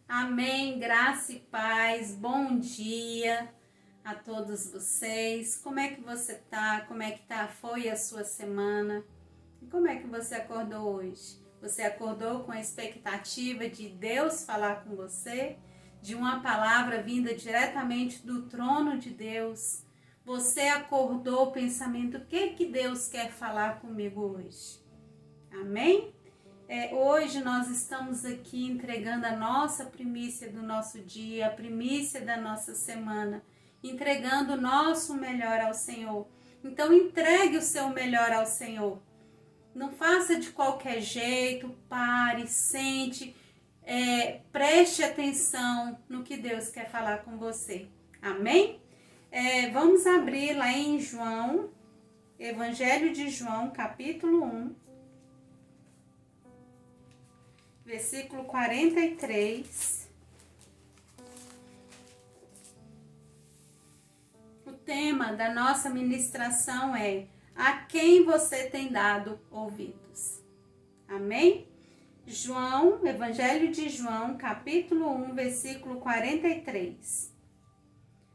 Amém, graça e paz, bom dia a todos vocês. Como é que você tá? Foi a sua semana? E como é que você acordou hoje? Você acordou com a expectativa de Deus falar com você? De uma palavra vinda diretamente do trono de Deus? Você acordou o pensamento, o que Deus quer falar comigo hoje? Amém? Hoje nós estamos aqui entregando a nossa primícia do nosso dia, a primícia da nossa semana, entregando o nosso melhor ao Senhor. Então entregue o seu melhor ao Senhor. Não faça de qualquer jeito, pare, sente, preste atenção no que Deus quer falar com você. Amém? Vamos abrir lá em João, Evangelho de João, capítulo 1. Versículo 43. O tema da nossa ministração é: a quem você tem dado ouvidos? Amém? João, Evangelho de João, capítulo 1, versículo 43.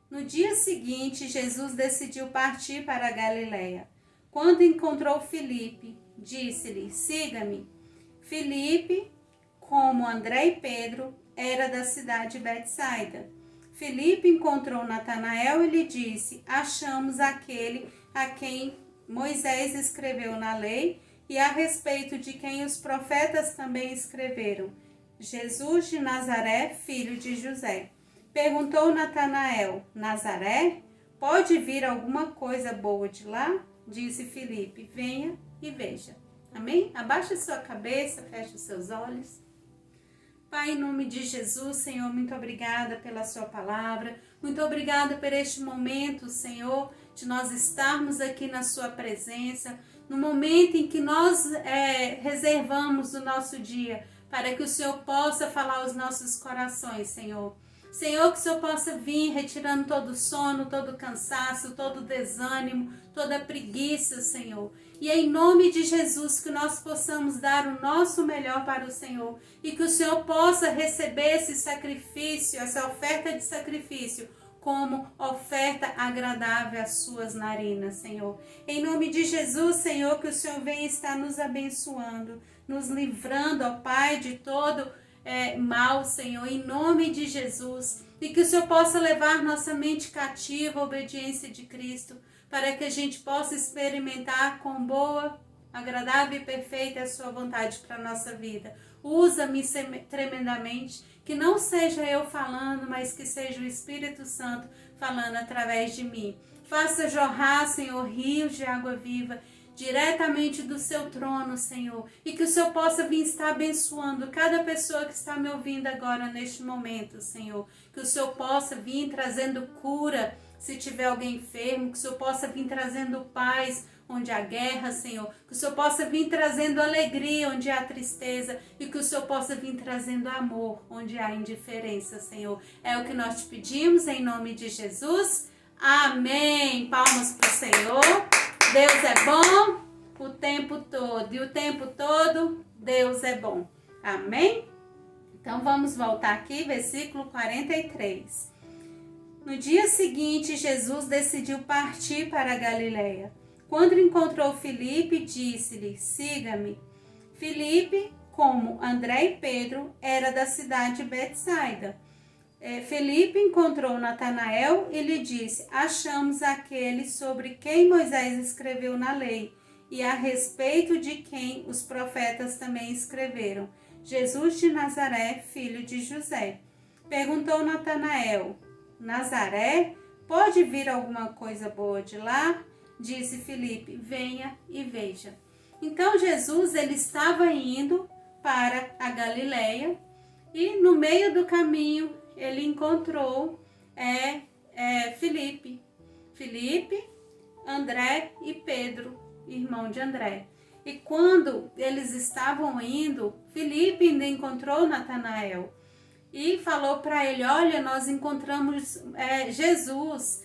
No dia seguinte, Jesus decidiu partir para a Galileia. Quando encontrou Filipe, disse-lhe: siga-me. Filipe, como André e Pedro, era da cidade de Betsaida. Filipe encontrou Natanael e lhe disse: achamos aquele a quem Moisés escreveu na lei e a respeito de quem os profetas também escreveram, Jesus de Nazaré, filho de José. Perguntou Natanael: Nazaré? Pode vir alguma coisa boa de lá? Disse Filipe: venha e veja. Amém? Abaixe sua cabeça, feche os seus olhos. Pai, em nome de Jesus, Senhor, muito obrigada pela sua palavra, muito obrigada por este momento, Senhor, de nós estarmos aqui na sua presença, no momento em que nós reservamos o nosso dia, para que o Senhor possa falar aos nossos corações, Senhor. Senhor, que o Senhor possa vir retirando todo o sono, todo o cansaço, todo o desânimo, toda a preguiça, Senhor. E é em nome de Jesus que nós possamos dar o nosso melhor para o Senhor e que o Senhor possa receber esse sacrifício, essa oferta de sacrifício, como oferta agradável às suas narinas, Senhor. Em nome de Jesus, Senhor, que o Senhor venha estar nos abençoando, nos livrando, ó Pai, de todo mal, Senhor, em nome de Jesus, e que o Senhor possa levar nossa mente cativa à obediência de Cristo, para que a gente possa experimentar com boa, agradável e perfeita a sua vontade para a nossa vida. Usa-me tremendamente, que não seja eu falando, mas que seja o Espírito Santo falando através de mim. Faça jorrar, Senhor, rios de água viva, diretamente do seu trono, Senhor, e que o Senhor possa vir estar abençoando cada pessoa que está me ouvindo agora neste momento, Senhor, que o Senhor possa vir trazendo cura se tiver alguém enfermo, que o Senhor possa vir trazendo paz onde há guerra, Senhor, que o Senhor possa vir trazendo alegria onde há tristeza e que o Senhor possa vir trazendo amor onde há indiferença, Senhor. É o que nós te pedimos em nome de Jesus. Amém. Palmas para o Senhor. Deus é bom o tempo todo, e o tempo todo Deus é bom. Amém? Então vamos voltar aqui, versículo 43. No dia seguinte, Jesus decidiu partir para a Galileia. Quando encontrou Filipe, disse-lhe: siga-me. Filipe, como André e Pedro, era da cidade de Betsaida. Filipe encontrou Natanael e lhe disse: achamos aquele sobre quem Moisés escreveu na lei e a respeito de quem os profetas também escreveram, Jesus de Nazaré, filho de José. Perguntou Natanael: Nazaré? Pode vir alguma coisa boa de lá? Disse Filipe: venha e veja. Então Jesus ele estava indo para a Galileia e no meio do caminho ele encontrou Filipe, André e Pedro, irmão de André. E quando eles estavam indo, Filipe ainda encontrou Natanael e falou para ele: olha, nós encontramos Jesus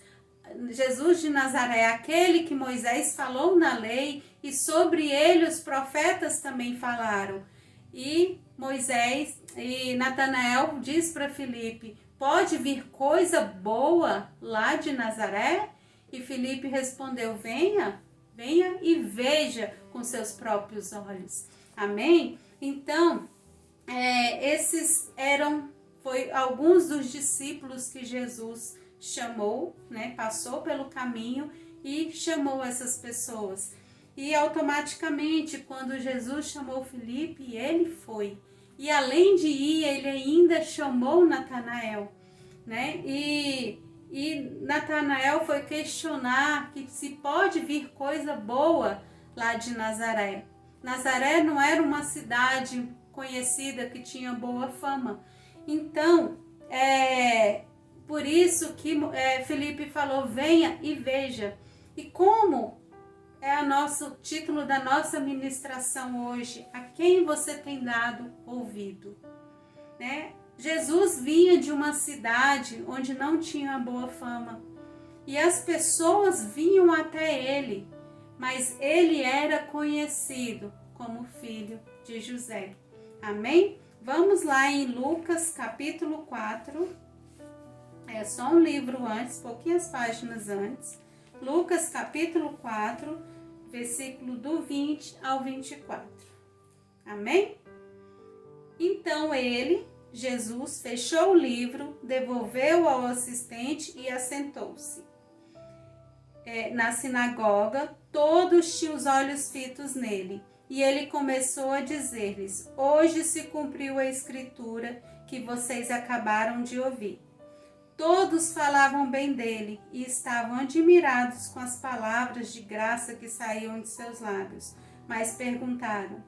de Nazaré, aquele que Moisés falou na lei e sobre ele os profetas também falaram. E Moisés E Natanael diz para Filipe: pode vir coisa boa lá de Nazaré? E Filipe respondeu: venha, venha e veja com seus próprios olhos. Amém? Então, esses foi alguns dos discípulos que Jesus chamou, né? Passou pelo caminho e chamou essas pessoas. E automaticamente, quando Jesus chamou Filipe, ele foi. E além de ir, ele ainda chamou Natanael, né? E Natanael foi questionar que se pode vir coisa boa lá de Nazaré. Nazaré não era uma cidade conhecida que tinha boa fama. Então, por isso que Filipe falou: venha e veja. E como é o título da nossa ministração hoje: a quem você tem dado ouvido? Né? Jesus vinha de uma cidade onde não tinha boa fama e as pessoas vinham até ele, mas ele era conhecido como filho de José. Amém? Vamos lá em Lucas capítulo 4, é só um livro antes, pouquinhas páginas antes. Lucas capítulo 4, versículo do 20 ao 24. Amém? Então Jesus, fechou o livro, devolveu ao assistente e assentou-se. Na sinagoga, todos tinham os olhos fitos nele. E ele começou a dizer-lhes: hoje se cumpriu a escritura que vocês acabaram de ouvir. Todos falavam bem dele e estavam admirados com as palavras de graça que saíam de seus lábios. Mas perguntaram: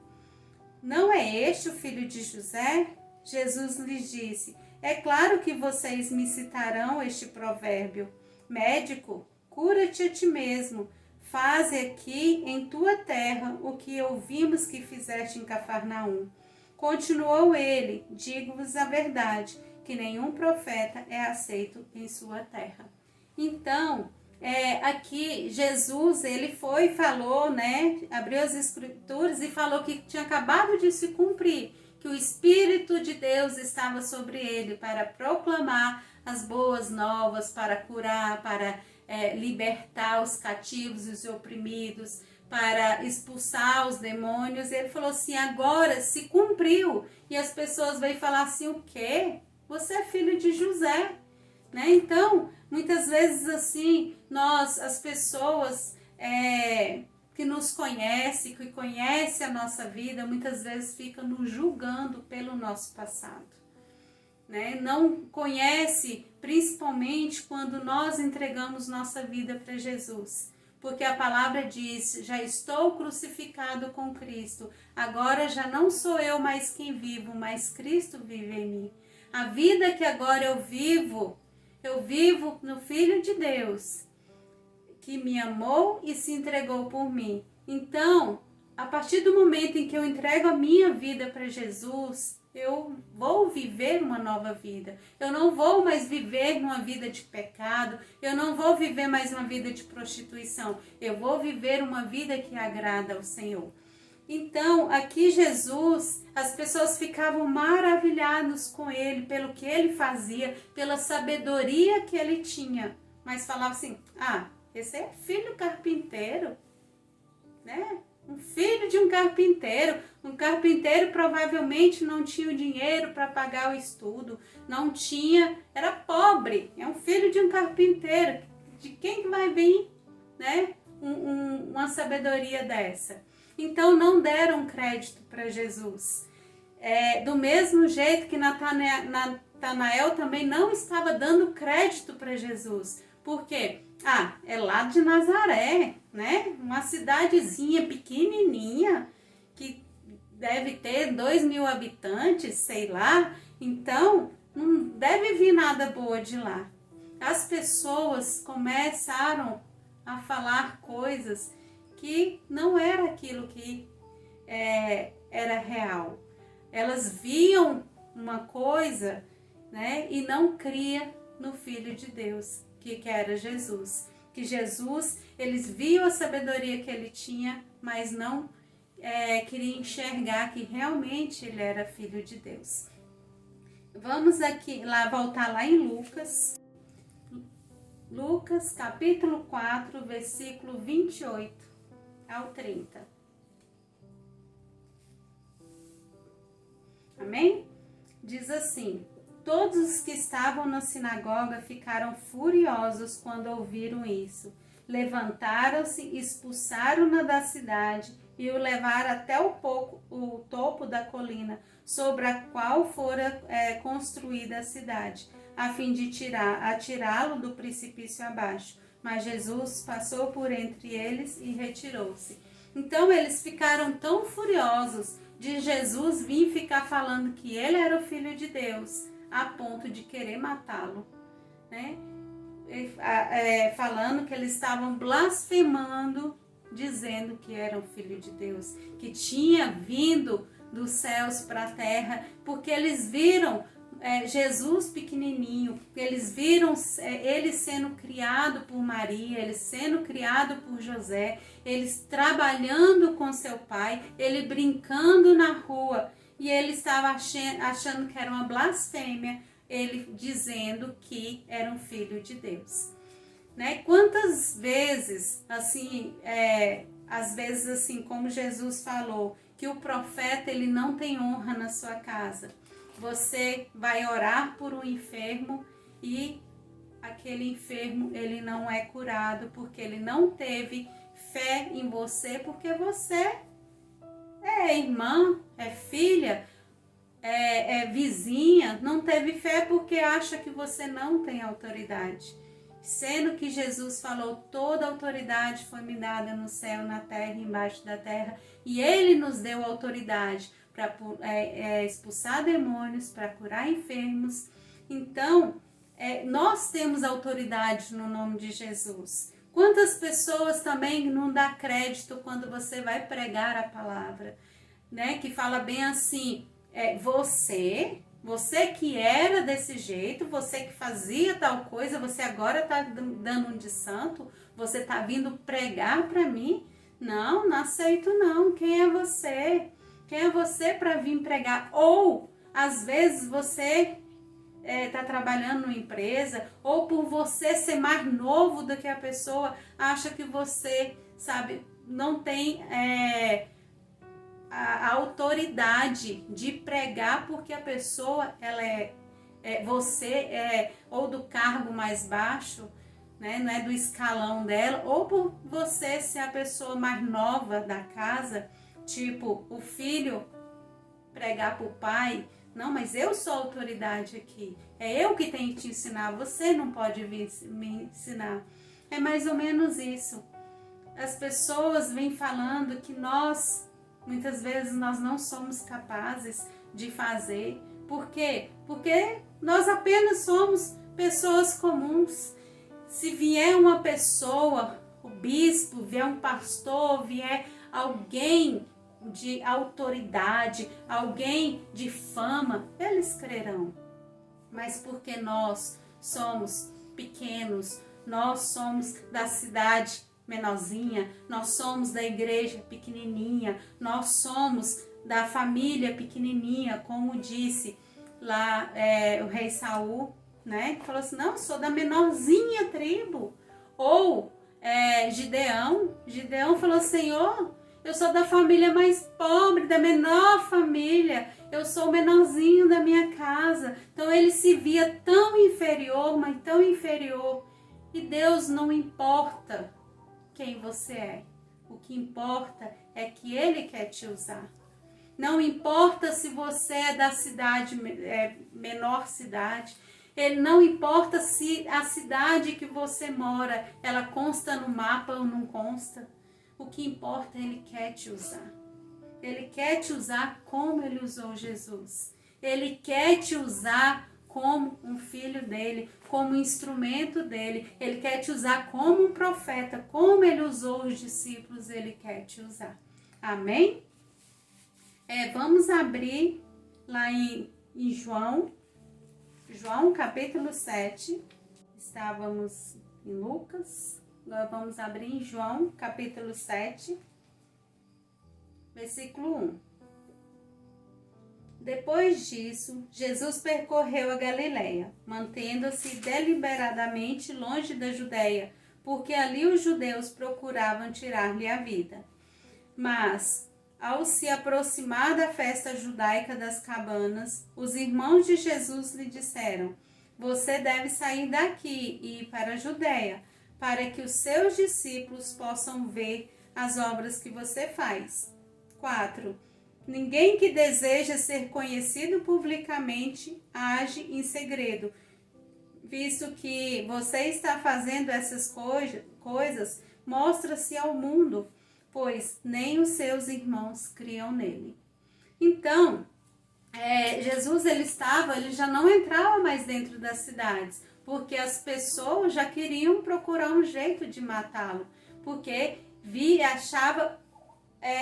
não é este o filho de José? Jesus lhes disse: é claro que vocês me citarão este provérbio: médico, cura-te a ti mesmo. Faze aqui em tua terra o que ouvimos que fizeste em Cafarnaum. Continuou ele: digo-vos a verdade, que nenhum profeta é aceito em sua terra. Então, aqui Jesus, ele falou, né? Abriu as escrituras e falou que tinha acabado de se cumprir, que o Espírito de Deus estava sobre ele para proclamar as boas novas, para curar, para libertar os cativos e os oprimidos, para expulsar os demônios. Ele falou assim: agora se cumpriu. E as pessoas vão falar assim: o quê? Você é filho de José, né? Então, muitas vezes assim, as pessoas que nos conhecem, que conhecem a nossa vida, muitas vezes ficam nos julgando pelo nosso passado, né? Não conhece, principalmente quando nós entregamos nossa vida para Jesus. Porque a palavra diz: já estou crucificado com Cristo, agora já não sou eu mais quem vivo, mas Cristo vive em mim. A vida que agora eu vivo no Filho de Deus, que me amou e se entregou por mim. Então, a partir do momento em que eu entrego a minha vida para Jesus, eu vou viver uma nova vida. Eu não vou mais viver uma vida de pecado, eu não vou viver mais uma vida de prostituição, eu vou viver uma vida que agrada ao Senhor. Então, aqui Jesus, as pessoas ficavam maravilhadas com ele, pelo que ele fazia, pela sabedoria que ele tinha. Mas falavam assim: esse é filho do carpinteiro, né? Um filho de um carpinteiro. Um carpinteiro provavelmente não tinha o dinheiro para pagar o estudo, não tinha, era pobre. É um filho de um carpinteiro. De quem que vai vir, né? Uma sabedoria dessa? Então não deram crédito para Jesus. Do mesmo jeito que Natanael também não estava dando crédito para Jesus. Por quê? É lá de Nazaré, né? Uma cidadezinha pequenininha que deve ter 2.000 habitantes, sei lá. Então, não deve vir nada boa de lá. As pessoas começaram a falar coisas que não era aquilo que era real. Elas viam uma coisa, né? E não cria no Filho de Deus, que era Jesus. Que Jesus, eles viam a sabedoria que ele tinha, mas não queriam enxergar que realmente ele era Filho de Deus. Vamos voltar lá em Lucas. Lucas, capítulo 4, versículo 28 ao 30. Amém? Diz assim: todos os que estavam na sinagoga ficaram furiosos quando ouviram isso. Levantaram-se, expulsaram-no da cidade e o levaram até o topo da colina, sobre a qual fora construída a cidade, a fim de atirá-lo do precipício abaixo. Mas Jesus passou por entre eles e retirou-se. Então eles ficaram tão furiosos de Jesus vir ficar falando que ele era o Filho de Deus, a ponto de querer matá-lo, né? Falando que eles estavam blasfemando, dizendo que era o Filho de Deus, que tinha vindo dos céus para a terra, porque eles viram Jesus pequenininho, eles viram ele sendo criado por Maria, ele sendo criado por José, eles trabalhando com seu pai, ele brincando na rua, e ele estava achando que era uma blasfêmia, ele dizendo que era um filho de Deus. Né? Quantas vezes, assim, às vezes assim, como Jesus falou, que o profeta ele não tem honra na sua casa. Você vai orar por um enfermo e aquele enfermo ele não é curado porque ele não teve fé em você, porque você é irmã, é filha, é vizinha, não teve fé porque acha que você não tem autoridade. Sendo que Jesus falou, toda autoridade foi me dada no céu, na terra e embaixo da terra, e ele nos deu autoridade para expulsar demônios, para curar enfermos. Então, nós temos autoridade no nome de Jesus. Quantas pessoas também não dá crédito quando você vai pregar a palavra, né? Que fala bem assim, você que era desse jeito, você que fazia tal coisa, você agora está dando um de santo, você está vindo pregar para mim? Não, não aceito não. Quem é você? Quem é você para vir pregar? Ou, às vezes, você está trabalhando numa empresa, ou por você ser mais novo do que a pessoa, acha que você, sabe, não tem a autoridade de pregar porque a pessoa, você ou do cargo mais baixo, né, não é do escalão dela, ou por você ser a pessoa mais nova da casa, tipo, o filho pregar para o pai, não, mas eu sou a autoridade aqui, é eu que tenho que te ensinar, você não pode vir me ensinar. É mais ou menos isso. As pessoas vêm falando que muitas vezes nós não somos capazes de fazer. Por quê? Porque nós apenas somos pessoas comuns. Se vier uma pessoa, o bispo, vier um pastor, vier alguém de autoridade, alguém de fama, eles crerão. Mas porque nós somos pequenos, nós somos da cidade menorzinha, nós somos da igreja pequenininha, nós somos da família pequenininha, como disse lá o rei Saul, né? Que falou assim, não, sou da menorzinha tribo. Ou Gideão falou, Senhor, eu sou da família mais pobre, da menor família, eu sou o menorzinho da minha casa. Então ele se via tão inferior, mas tão inferior. E Deus não importa quem você é. O que importa é que Ele quer te usar. Não importa se você é da cidade, menor cidade. Ele não importa se a cidade que você mora, ela consta no mapa ou não consta. O que importa é Ele quer te usar. Ele quer te usar como Ele usou Jesus. Ele quer te usar como um filho dele, como um instrumento dele. Ele quer te usar como um profeta, como ele usou os discípulos, ele quer te usar. Amém? Vamos abrir lá em João capítulo 7. Estávamos em Lucas, agora vamos abrir em João capítulo 7, versículo 1. Depois disso, Jesus percorreu a Galiléia, mantendo-se deliberadamente longe da Judéia, porque ali os judeus procuravam tirar-lhe a vida. Mas, ao se aproximar da festa judaica das cabanas, os irmãos de Jesus lhe disseram: você deve sair daqui e ir para a Judéia, para que os seus discípulos possam ver as obras que você faz. 4. Ninguém que deseja ser conhecido publicamente age em segredo, visto que você está fazendo essas coisas, mostra-se ao mundo, pois nem os seus irmãos criam nele. Então, Jesus ele já não entrava mais dentro das cidades, porque as pessoas já queriam procurar um jeito de matá-lo, porque achava,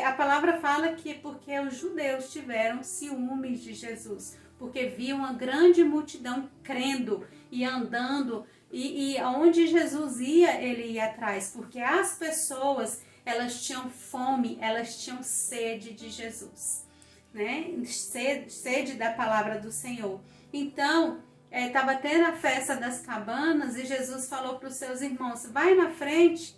a palavra fala que porque os judeus tiveram ciúmes de Jesus, porque viam uma grande multidão crendo e andando, e aonde Jesus ia, ele ia atrás, porque as pessoas, elas tinham fome, elas tinham sede de Jesus, né? Sede da palavra do Senhor. Então, estava tendo a festa das cabanas e Jesus falou para os seus irmãos: vai na frente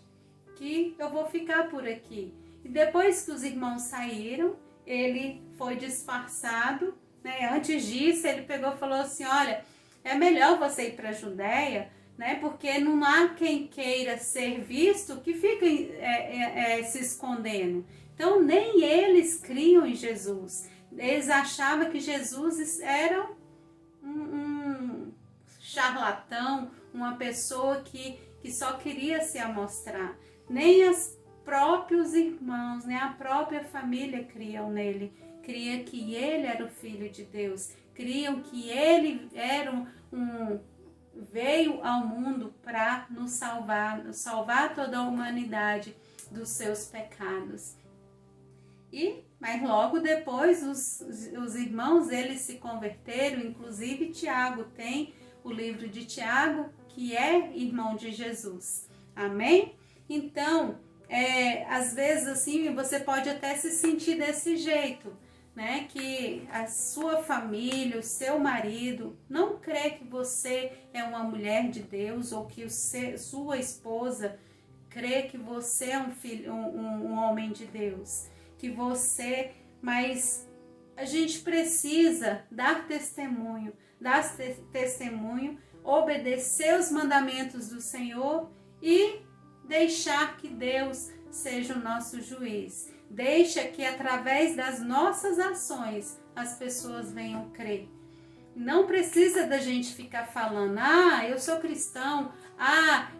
que eu vou ficar por aqui. E depois que os irmãos saíram, ele foi disfarçado, né? Antes disso, ele pegou e falou assim: olha, é melhor você ir para a Judéia, né? Porque não há quem queira ser visto que fica se escondendo. Então, nem eles criam em Jesus. Eles achavam que Jesus era um charlatão, uma pessoa que só queria se amostrar. Nem os próprios irmãos, nem a própria família criam nele. Criam que ele era o Filho de Deus. Criam que ele era veio ao mundo para nos salvar toda a humanidade dos seus pecados. Mas logo depois os irmãos eles se converteram, inclusive Tiago tem o livro de Tiago, que é irmão de Jesus. Amém? Então, às vezes assim, você pode até se sentir desse jeito, né? Que a sua família, o seu marido não crê que você é uma mulher de Deus, ou que sua esposa crê que você é um homem de Deus. Mas a gente precisa dar testemunho, obedecer os mandamentos do Senhor e deixar que Deus seja o nosso juiz. Deixa que através das nossas ações as pessoas venham crer. Não precisa da gente ficar falando: eu sou cristão,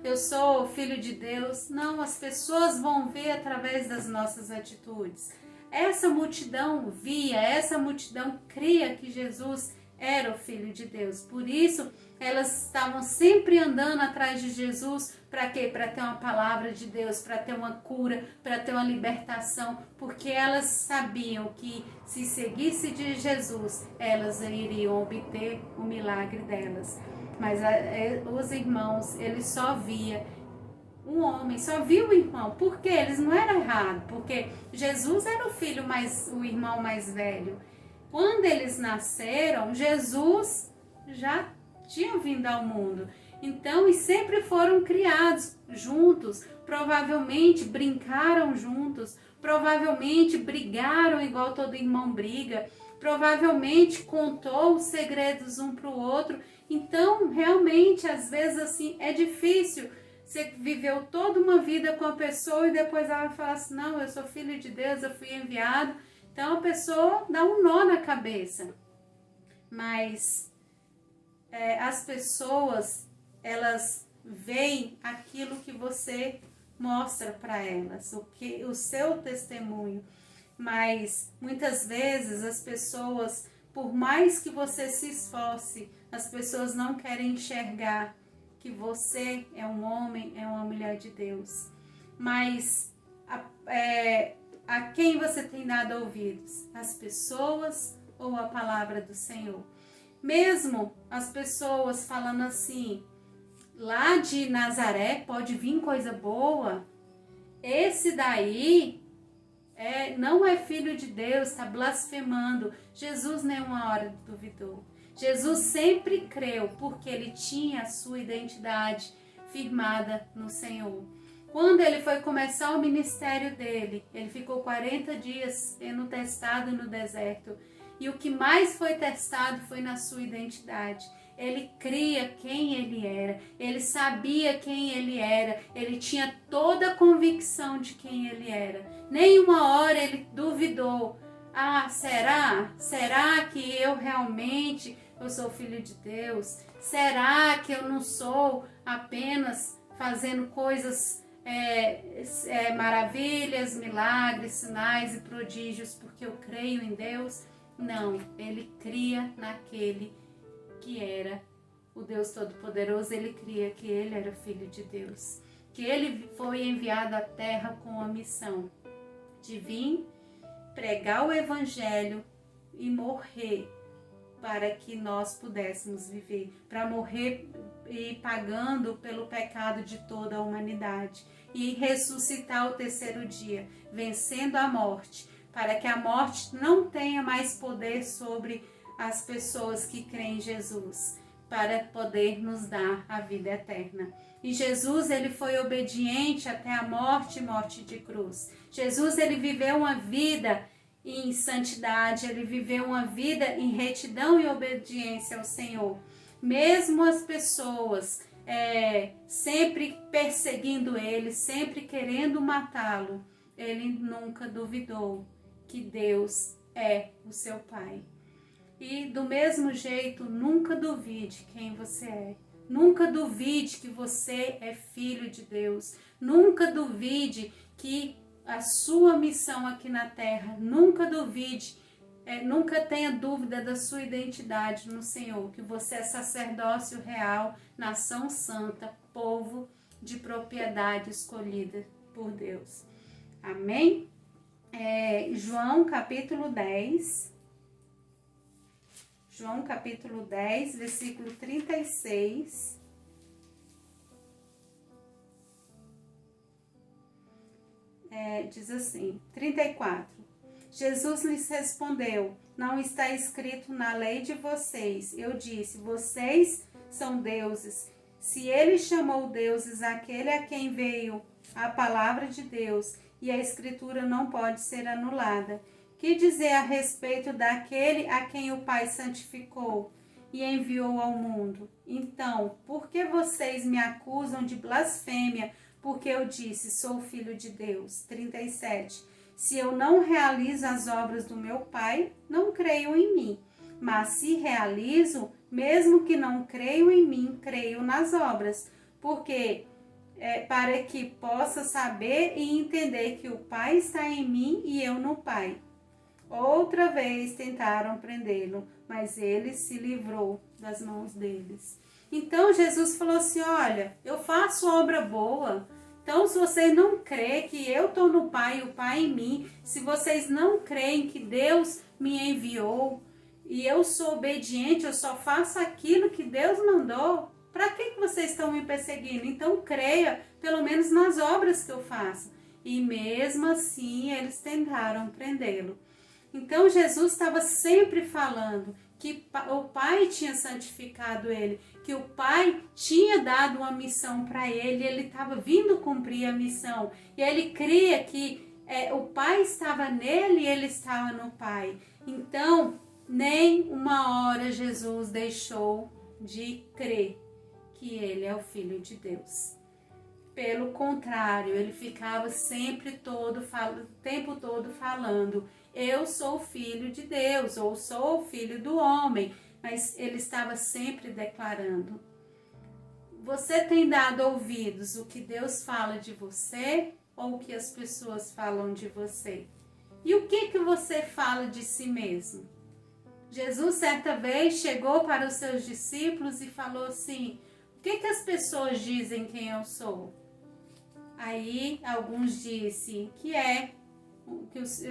eu sou filho de Deus. Não, as pessoas vão ver através das nossas atitudes. Essa multidão essa multidão cria que Jesus era o Filho de Deus. Por isso, elas estavam sempre andando atrás de Jesus. Para quê? Para ter uma palavra de Deus, para ter uma cura, para ter uma libertação. Porque elas sabiam que se seguisse de Jesus, elas iriam obter o milagre delas. Mas os irmãos, eles só viam um homem, só viu o irmão. Por quê? Eles não eram errados. Porque Jesus era o irmão mais velho. Quando eles nasceram, Jesus já tinha vindo ao mundo. Então, e sempre foram criados juntos, provavelmente brincaram juntos, provavelmente brigaram igual todo irmão briga, provavelmente contou os segredos um para o outro. Então, realmente, às vezes assim, é difícil. Você viveu toda uma vida com a pessoa e depois ela fala assim: não, eu sou filho de Deus, eu fui enviado. Então, a pessoa dá um nó na cabeça. Mas as pessoas, elas veem aquilo que você mostra para elas, o seu testemunho. Mas muitas vezes as pessoas, por mais que você se esforce, as pessoas não querem enxergar que você é um homem, é uma mulher de Deus. Mas a quem você tem dado ouvidos? As pessoas ou a palavra do Senhor? Mesmo as pessoas falando assim: lá de Nazaré pode vir coisa boa, esse daí não é filho de Deus, está blasfemando. Jesus nenhuma hora duvidou. Jesus sempre creu, porque ele tinha a sua identidade firmada no Senhor. Quando ele foi começar o ministério dele, ele ficou 40 dias sendo testado no deserto. E o que mais foi testado foi na sua identidade. Ele cria quem ele era, ele sabia quem ele era, ele tinha toda a convicção de quem ele era. Nenhuma hora ele duvidou. Será? Será que eu realmente sou filho de Deus? Será que eu não sou apenas fazendo coisas, maravilhas, milagres, sinais e prodígios porque eu creio em Deus? Não, ele cria naquele que era o Deus Todo-Poderoso, ele cria que ele era filho de Deus, que ele foi enviado à terra com a missão de vir pregar o evangelho e morrer para que nós pudéssemos viver, para morrer e pagando pelo pecado de toda a humanidade e ressuscitar ao terceiro dia, vencendo a morte, para que a morte não tenha mais poder sobre as pessoas que creem em Jesus, para poder nos dar a vida eterna. E Jesus, ele foi obediente até a morte de cruz. Jesus, ele viveu uma vida em santidade, ele viveu uma vida em retidão e obediência ao Senhor. Mesmo as pessoas sempre perseguindo ele, sempre querendo matá-lo, ele nunca duvidou que Deus é o seu Pai. E do mesmo jeito, nunca duvide quem você é. Nunca duvide que você é filho de Deus. Nunca duvide que a sua missão aqui na terra, nunca duvide, nunca tenha dúvida da sua identidade no Senhor, que você é sacerdócio real, nação santa, povo de propriedade escolhida por Deus. Amém? João capítulo 10, versículo 36. Diz assim, 34. Jesus lhes respondeu: não está escrito na lei de vocês. Eu disse, vocês são deuses. Se ele chamou deuses aquele a quem veio a palavra de Deus, e a escritura não pode ser anulada, que dizer a respeito daquele a quem o Pai santificou e enviou ao mundo? Então, por que vocês me acusam de blasfêmia, porque eu disse, sou filho de Deus? 37. Se eu não realizo as obras do meu Pai, não creio em mim. Mas se realizo, mesmo que não creio em mim, creio nas obras, porque para que possa saber e entender que o Pai está em mim e eu no Pai. Outra vez tentaram prendê-lo, mas ele se livrou das mãos deles. Então Jesus falou assim, olha, eu faço obra boa. Então se vocês não creem que eu estou no Pai e o Pai em mim, se vocês não creem que Deus me enviou e eu sou obediente, eu só faço aquilo que Deus mandou, para que vocês estão me perseguindo? Então creia pelo menos nas obras que eu faço. E mesmo assim eles tentaram prendê-lo. Então Jesus estava sempre falando que o Pai tinha santificado ele, que o Pai tinha dado uma missão para ele, ele estava vindo cumprir a missão. E ele cria que o Pai estava nele e ele estava no Pai. Então, nem uma hora Jesus deixou de crer que ele é o Filho de Deus. Pelo contrário, ele ficava sempre o tempo todo falando, eu sou filho de Deus, ou sou filho do homem, mas ele estava sempre declarando. Você tem dado ouvidos o que Deus fala de você ou o que as pessoas falam de você? E o que você fala de si mesmo? Jesus certa vez chegou para os seus discípulos e falou assim, o que as pessoas dizem quem eu sou? Aí alguns disseram que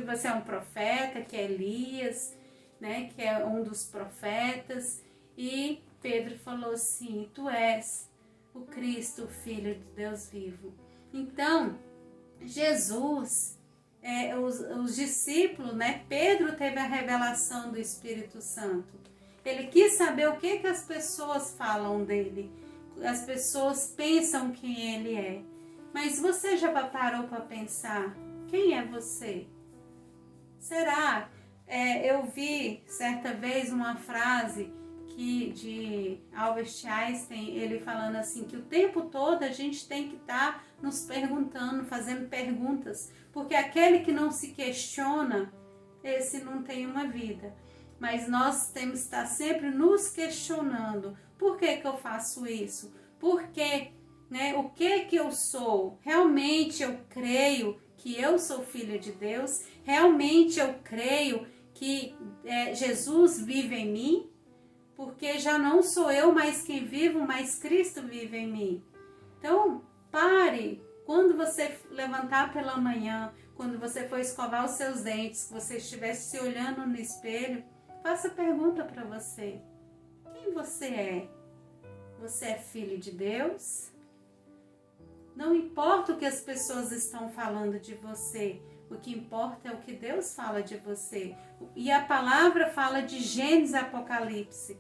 você é um profeta, que é Elias, né, que é um dos profetas. E Pedro falou assim, tu és o Cristo, o Filho de Deus vivo. Então, Jesus, os discípulos, né? Pedro teve a revelação do Espírito Santo. Ele quis saber o que as pessoas falam dele. As pessoas pensam quem ele é. Mas você já parou para pensar? Quem é você? Será? Eu vi certa vez uma frase de Albert Einstein, ele falando assim, que o tempo todo a gente tem que estar nos perguntando, fazendo perguntas, porque aquele que não se questiona, esse não tem uma vida. Mas nós temos que estar sempre nos questionando. Por que eu faço isso? Por quê? Né? O que eu sou? Realmente eu creio que eu sou filha de Deus? Realmente eu creio que Jesus vive em mim? Porque já não sou eu mais quem vivo, mas Cristo vive em mim. Então, pare. Quando você levantar pela manhã, quando você for escovar os seus dentes, que você estiver se olhando no espelho, faça a pergunta para você. Quem você é? Você é filho de Deus? Não importa o que as pessoas estão falando de você, o que importa é o que Deus fala de você. E a palavra fala de Gênesis e Apocalipse,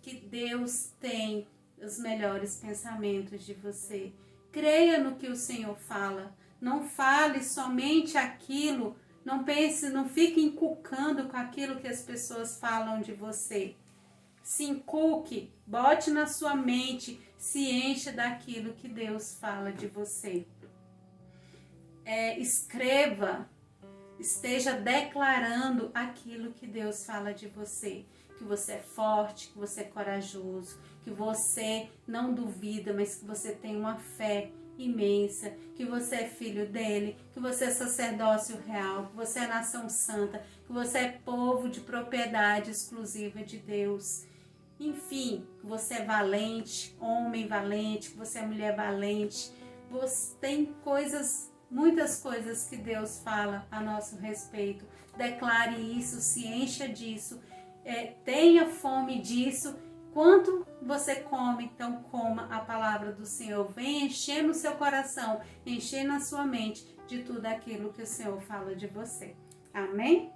que Deus tem os melhores pensamentos de você. Creia no que o Senhor fala. Não fale somente aquilo, não pense, não fique inculcando com aquilo que as pessoas falam de você. Se inculque, bote na sua mente, se encha daquilo que Deus fala de você. Escreva, esteja declarando aquilo que Deus fala de você. Que você é forte, que você é corajoso, que você não duvida, mas que você tem uma fé imensa, que você é filho dele, que você é sacerdócio real, que você é nação santa, que você é povo de propriedade exclusiva de Deus. Enfim, que você é valente, homem valente, que você é mulher valente. Você tem muitas coisas que Deus fala a nosso respeito. Declare isso, se encha disso, tenha fome disso. Quanto você come, então coma a palavra do Senhor. Vem encher no seu coração, encher na sua mente de tudo aquilo que o Senhor fala de você. Amém?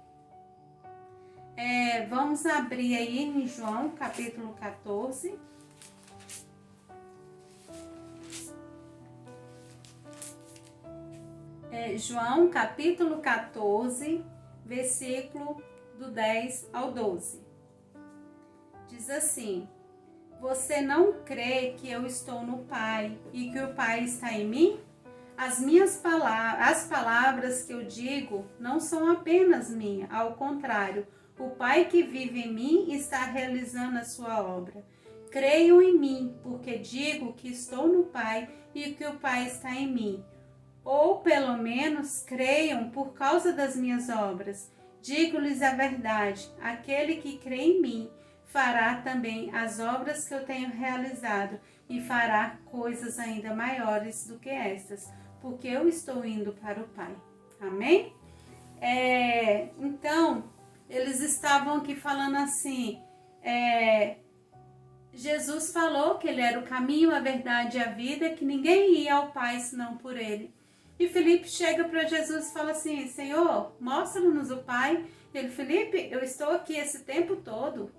Vamos abrir aí em João, capítulo 14. João, capítulo 14, versículo do 10 ao 12. Diz assim: você não crê que eu estou no Pai e que o Pai está em mim? As palavras que eu digo não são apenas minhas, ao contrário, o Pai que vive em mim está realizando a sua obra. Creiam em mim, porque digo que estou no Pai e que o Pai está em mim. Ou, pelo menos, creiam por causa das minhas obras. Digo-lhes a verdade, aquele que crê em mim fará também as obras que eu tenho realizado e fará coisas ainda maiores do que estas, porque eu estou indo para o Pai. Amém? Então, eles estavam aqui falando assim, Jesus falou que ele era o caminho, a verdade e a vida, que ninguém ia ao Pai senão por ele. E Felipe chega para Jesus e fala assim: Senhor, mostra-nos o Pai. Ele: Felipe, eu estou aqui esse tempo todo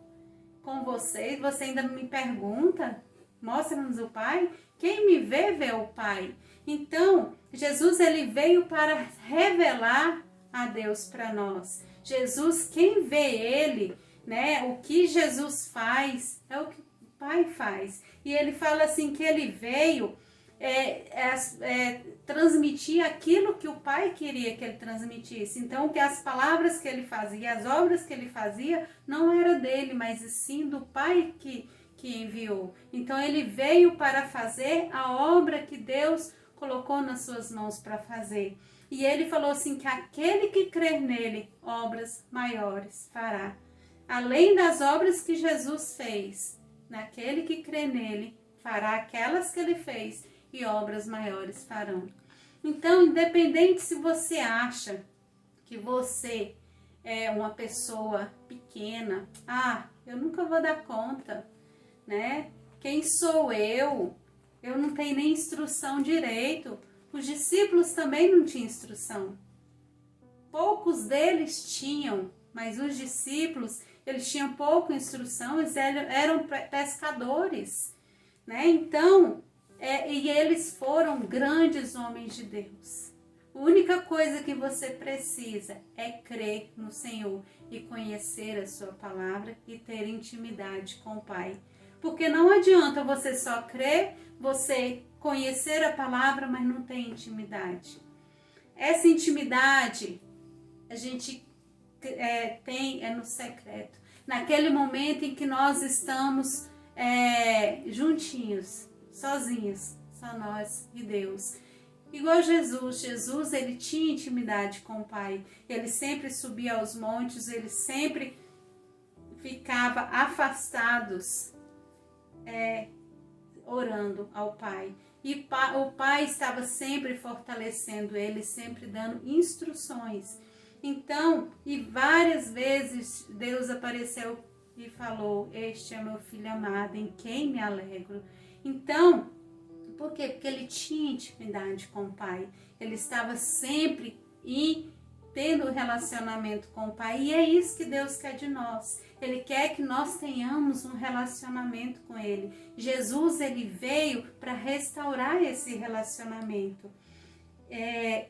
com você e você ainda me pergunta, mostra-nos o Pai? Quem me vê, vê o Pai. Então, Jesus ele veio para revelar a Deus para nós. Jesus, quem vê ele, né, o que Jesus faz, é o que o Pai faz. E ele fala assim que ele veio transmitir aquilo que o Pai queria que ele transmitisse. Então, que as palavras que ele fazia, as obras que ele fazia, não era dele, mas sim do Pai que enviou. Então, ele veio para fazer a obra que Deus colocou nas suas mãos para fazer. E ele falou assim, que aquele que crer nele, obras maiores fará. Além das obras que Jesus fez, naquele que crê nele, fará aquelas que ele fez, e obras maiores farão. Então, independente se você acha que você é uma pessoa pequena, eu nunca vou dar conta, né? Quem sou eu? Eu não tenho nem instrução direito. Os discípulos também não tinham instrução. poucos deles tinham, mas os discípulos, eles tinham pouca instrução, eles eram pescadores, né? Então, e eles foram grandes homens de Deus. A única coisa que você precisa é crer no Senhor e conhecer a sua palavra e ter intimidade com o Pai. Porque não adianta você só crer, você conhecer a palavra, mas não ter intimidade. Essa intimidade a gente tem no secreto. Naquele momento em que nós estamos juntinhos, sozinhos, só nós e Deus. Igual Jesus, ele tinha intimidade com o Pai. Ele sempre subia aos montes, ele sempre ficava afastados, orando ao Pai. E o Pai estava sempre fortalecendo ele, sempre dando instruções. Então, e várias vezes Deus apareceu e falou: este é meu filho amado, em quem me alegro. Então, por quê? Porque ele tinha intimidade com o Pai. Ele estava sempre tendo relacionamento com o Pai. E é isso que Deus quer de nós. Ele quer que nós tenhamos um relacionamento com Ele. Jesus, ele veio para restaurar esse relacionamento.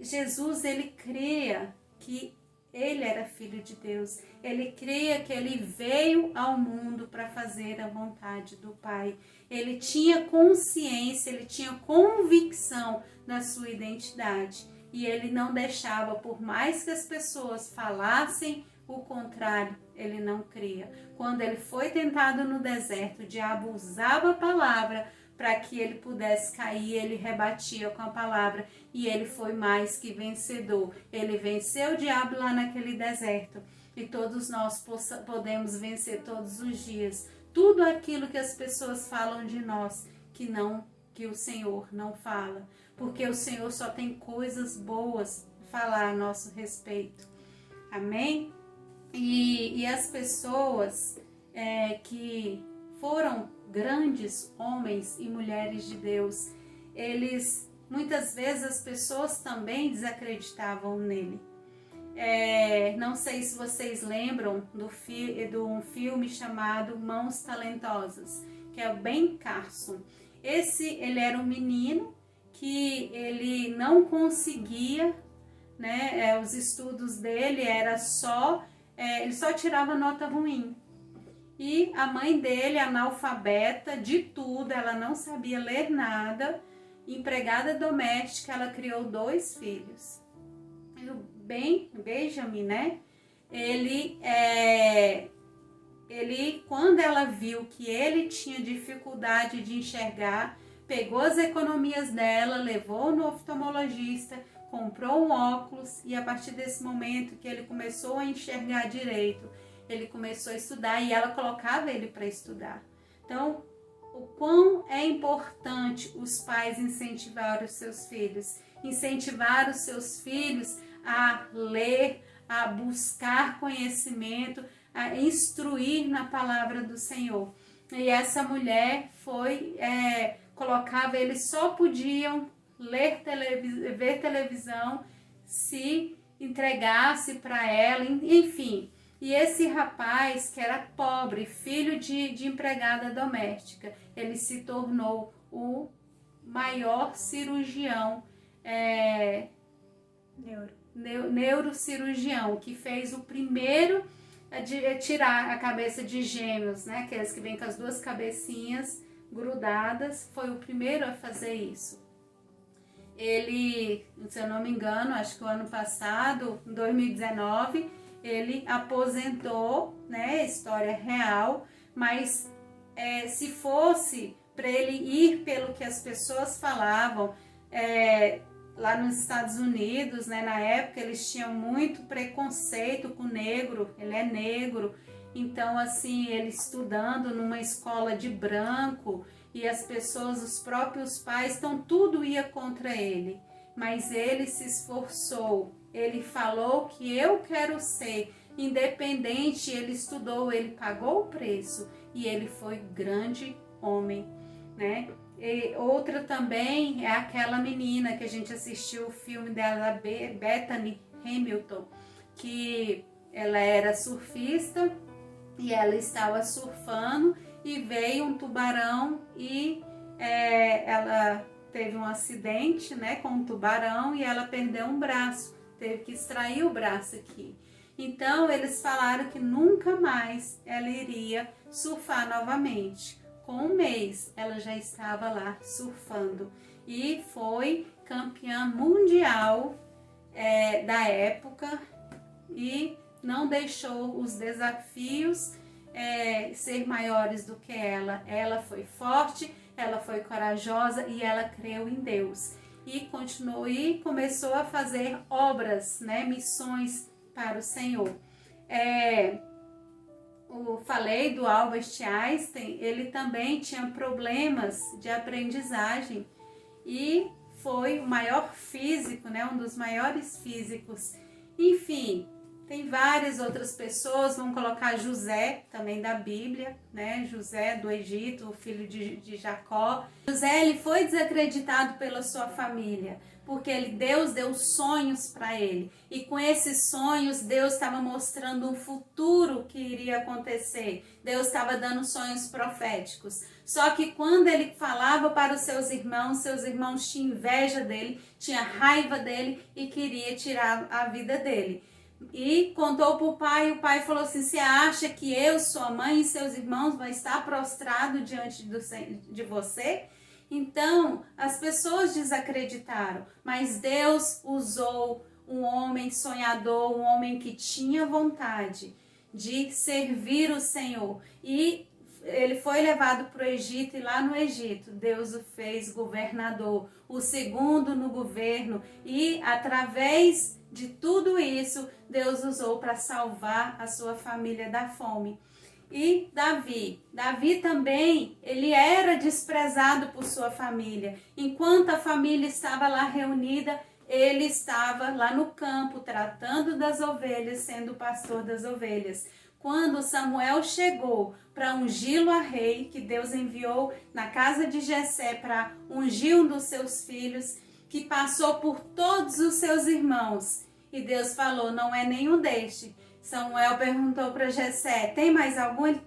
Jesus, ele cria que ele era filho de Deus. Ele cria que ele veio ao mundo para fazer a vontade do Pai. Ele tinha consciência, ele tinha convicção da sua identidade. E ele não deixava, por mais que as pessoas falassem o contrário, ele não cria. Quando ele foi tentado no deserto, o diabo usava a palavra para que ele pudesse cair, ele rebatia com a palavra e ele foi mais que vencedor. Ele venceu o diabo lá naquele deserto e todos nós podemos vencer todos os dias. Tudo aquilo que as pessoas falam de nós, que o Senhor não fala, porque o Senhor só tem coisas boas para falar a nosso respeito. Amém? E as pessoas que foram grandes homens e mulheres de Deus, muitas vezes as pessoas também desacreditavam nele. Não sei se vocês lembram de um filme chamado Mãos Talentosas, que é o Ben Carson. Ele era um menino que ele não conseguia, né? Os estudos dele ele só tirava nota ruim. E a mãe dele, analfabeta de tudo, ela não sabia ler nada, empregada doméstica, ela criou 2 filhos. E o Benjamin, né? Ele, quando ela viu que ele tinha dificuldade de enxergar, pegou as economias dela, levou no oftalmologista, comprou um óculos e a partir desse momento que ele começou a enxergar direito, ele começou a estudar e ela colocava ele para estudar. Então, o quão é importante os pais incentivar os seus filhos a ler, a buscar conhecimento, a instruir na palavra do Senhor. E essa mulher colocava, eles só podiam ver televisão se entregasse para ela, enfim. E esse rapaz, que era pobre, filho de empregada doméstica, ele se tornou o maior cirurgião, neurocirurgião, que fez o primeiro a tirar a cabeça de gêmeos, né? Aqueles que vêm com as 2 cabecinhas grudadas, foi o primeiro a fazer isso. Ele, se eu não me engano, acho que o ano passado, em 2019, ele aposentou, né? História real, mas se fosse para ele ir pelo que as pessoas falavam, lá nos Estados Unidos, né, na época eles tinham muito preconceito com o negro, ele é negro, então assim, ele estudando numa escola de branco e as pessoas, os próprios pais, então tudo ia contra ele, mas ele se esforçou, ele falou que eu quero ser independente, ele estudou, ele pagou o preço e ele foi grande homem, né? E outra também é aquela menina que a gente assistiu o filme dela, Bethany Hamilton. que ela era surfista e ela estava surfando e veio um tubarão e ela teve um acidente, né, com um tubarão e ela perdeu um braço, teve que extrair o braço aqui. Então eles falaram que nunca mais ela iria surfar novamente. Com um mês ela já estava lá surfando e foi campeã mundial da época e não deixou os desafios ser maiores do que ela. Ela foi forte, ela foi corajosa e ela creu em Deus. E continuou e começou a fazer obras, né, missões para o Senhor. Falei do Albert Einstein, ele também tinha problemas de aprendizagem e foi o maior físico, né, um dos maiores físicos. Enfim, tem várias outras pessoas, vamos colocar José, também da Bíblia, né? José do Egito, o filho de Jacó. José, ele foi desacreditado pela sua família, porque Deus deu sonhos para ele. E com esses sonhos, Deus estava mostrando um futuro que iria acontecer. Deus estava dando sonhos proféticos. Só que quando ele falava para os seus irmãos tinham inveja dele, tinha raiva dele e queria tirar a vida dele. E contou para o pai falou assim: você acha que eu, sua mãe e seus irmãos vão estar prostrados diante de você? Então, as pessoas desacreditaram, mas Deus usou um homem sonhador, um homem que tinha vontade de servir o Senhor. E ele foi levado para o Egito e lá no Egito Deus o fez governador, o segundo no governo, e através de tudo isso Deus usou para salvar a sua família da fome. E Davi também, ele era desprezado por sua família. Enquanto a família estava lá reunida, ele estava lá no campo tratando das ovelhas, sendo o pastor das ovelhas. Quando Samuel chegou para ungí-lo a rei, que Deus enviou na casa de Jessé para ungir um dos seus filhos, que passou por todos os seus irmãos, e Deus falou: não é nenhum deste. Samuel perguntou para Jessé: tem mais algum? Ele: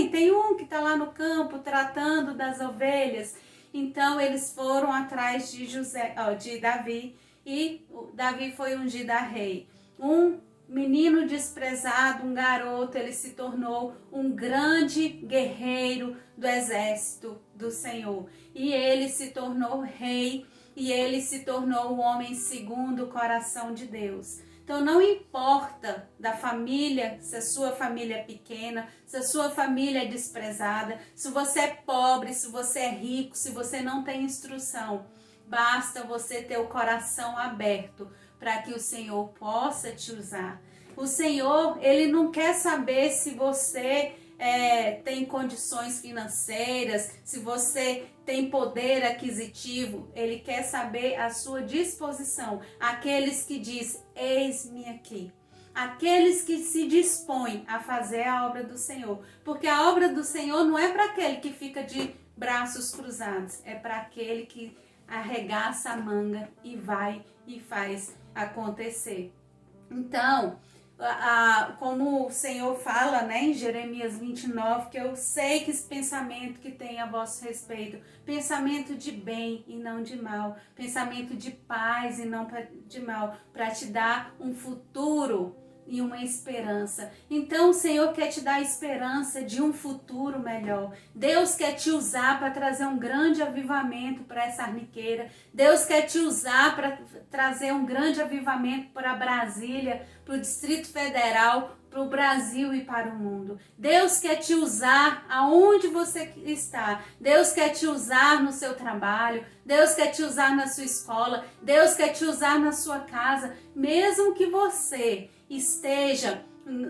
tem um que está lá no campo tratando das ovelhas. Então eles foram atrás de Davi, e Davi foi ungido a rei. Um menino desprezado, um garoto, ele se tornou um grande guerreiro do exército do Senhor. E ele se tornou rei, e ele se tornou um homem segundo o coração de Deus. Então não importa da família, se a sua família é pequena, se a sua família é desprezada, se você é pobre, se você é rico, se você não tem instrução. Basta você ter o coração aberto para que o Senhor possa te usar. O Senhor, ele não quer saber se você tem condições financeiras, se você tem poder aquisitivo. Ele quer saber a sua disposição. Aqueles que diz: eis-me aqui. Aqueles que se dispõem a fazer a obra do Senhor. Porque a obra do Senhor não é para aquele que fica de braços cruzados. É para aquele que arregaça a manga e vai e faz acontecer. Então, como o Senhor fala, né, em Jeremias 29, que eu sei que esse pensamento que tem a vosso respeito, pensamento de bem e não de mal, pensamento de paz e não de mal, para te dar um futuro e uma esperança. Então o Senhor quer te dar a esperança de um futuro melhor. Deus quer te usar para trazer um grande avivamento para essa arniqueira. Deus quer te usar para trazer um grande avivamento para Brasília, para o Distrito Federal, para o Brasil e para o mundo. Deus quer te usar aonde você está. Deus quer te usar no seu trabalho. Deus quer te usar na sua escola. Deus quer te usar na sua casa. Mesmo que você esteja,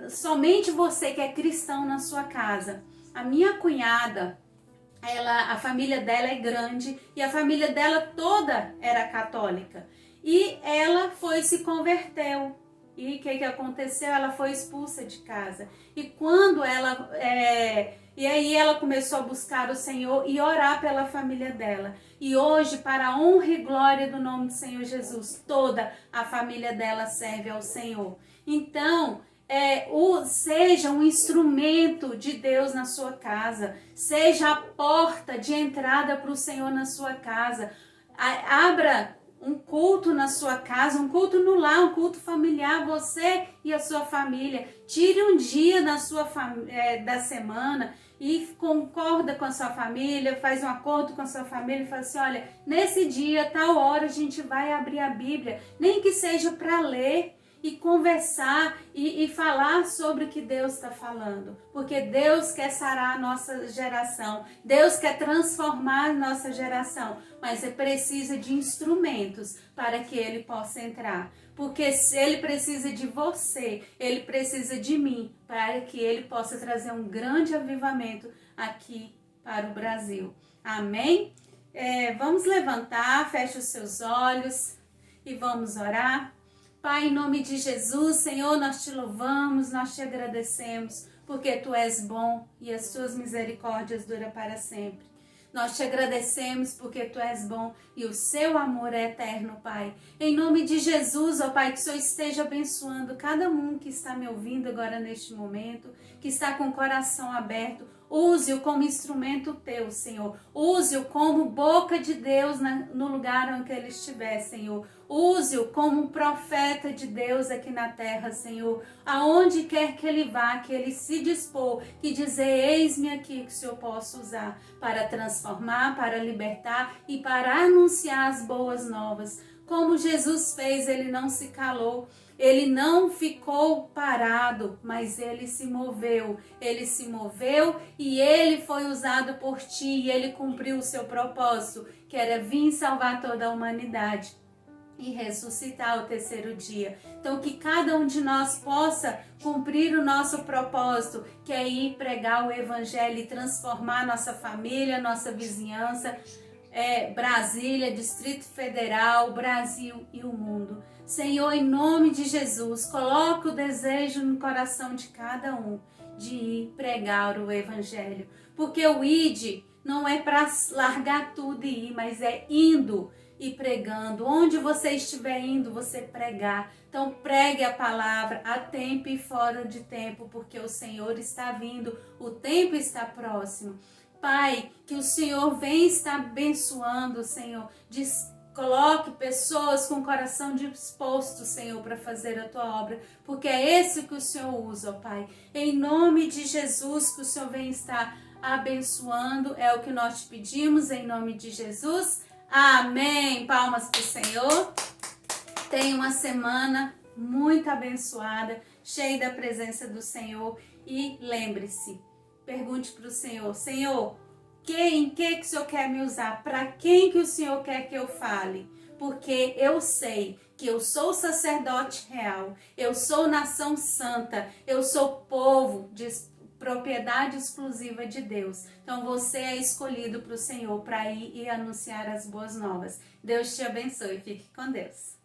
somente você que é cristão na sua casa. A minha cunhada, a família dela é grande e a família dela toda era católica. E ela se converteu. E o que aconteceu? Ela foi expulsa de casa. E quando e aí ela começou a buscar o Senhor e orar pela família dela. E hoje, para a honra e glória do nome do Senhor Jesus, toda a família dela serve ao Senhor. Então, seja um instrumento de Deus na sua casa, seja a porta de entrada para o Senhor na sua casa. Abra um culto na sua casa, um culto no lar, um culto familiar, você e a sua família. Tire um dia da semana e concorda com a sua família, faz um acordo com a sua família e fala assim, olha, nesse dia, tal hora, a gente vai abrir a Bíblia, nem que seja para ler e conversar e falar sobre o que Deus está falando. Porque Deus quer sarar a nossa geração, Deus quer transformar a nossa geração, mas precisa de instrumentos para que Ele possa entrar. Porque se Ele precisa de você, Ele precisa de mim, para que Ele possa trazer um grande avivamento aqui para o Brasil. Amém? Vamos levantar, feche os seus olhos e vamos orar. Pai, em nome de Jesus, Senhor, nós te louvamos, nós te agradecemos, porque Tu és bom e as Tuas misericórdias duram para sempre. Nós te agradecemos porque Tu és bom e o Seu amor é eterno, Pai. Em nome de Jesus, ó Pai, que o Senhor esteja abençoando cada um que está me ouvindo agora neste momento, que está com o coração aberto. Use-o como instrumento Teu, Senhor. Use-o como boca de Deus no lugar onde ele estiver, Senhor. Use-o como um profeta de Deus aqui na terra, Senhor. Aonde quer que ele vá, que ele se dispor, que dizer, eis-me aqui, que o Senhor possa usar para transformar, para libertar e para anunciar as boas novas. Como Jesus fez, ele não se calou. Ele não ficou parado, mas ele se moveu. Ele se moveu e ele foi usado por ti e ele cumpriu o seu propósito, que era vir salvar toda a humanidade e ressuscitar ao terceiro dia. Então, que cada um de nós possa cumprir o nosso propósito, que é ir pregar o evangelho e transformar nossa família, nossa vizinhança, Brasília, Distrito Federal, Brasil e o mundo. Senhor, em nome de Jesus, coloque o desejo no coração de cada um de ir pregar o evangelho. Porque o id não é para largar tudo e ir, mas é indo e pregando. Onde você estiver indo, você pregar. Então pregue a palavra a tempo e fora de tempo, porque o Senhor está vindo, o tempo está próximo. Pai, que o Senhor venha estar abençoando, Senhor. Coloque pessoas com o coração disposto, Senhor, para fazer a Tua obra, porque é esse que o Senhor usa, ó Pai. Em nome de Jesus, que o Senhor venha estar abençoando, é o que nós te pedimos, em nome de Jesus. Amém. Palmas para o Senhor. Tenha uma semana muito abençoada, cheia da presença do Senhor. E lembre-se, pergunte para o Senhor, Senhor, em que o Senhor quer me usar? Para quem que o Senhor quer que eu fale? Porque eu sei que eu sou sacerdote real, eu sou nação santa, eu sou povo de propriedade exclusiva de Deus. Então você é escolhido para o Senhor para ir e anunciar as boas novas. Deus te abençoe. Fique com Deus.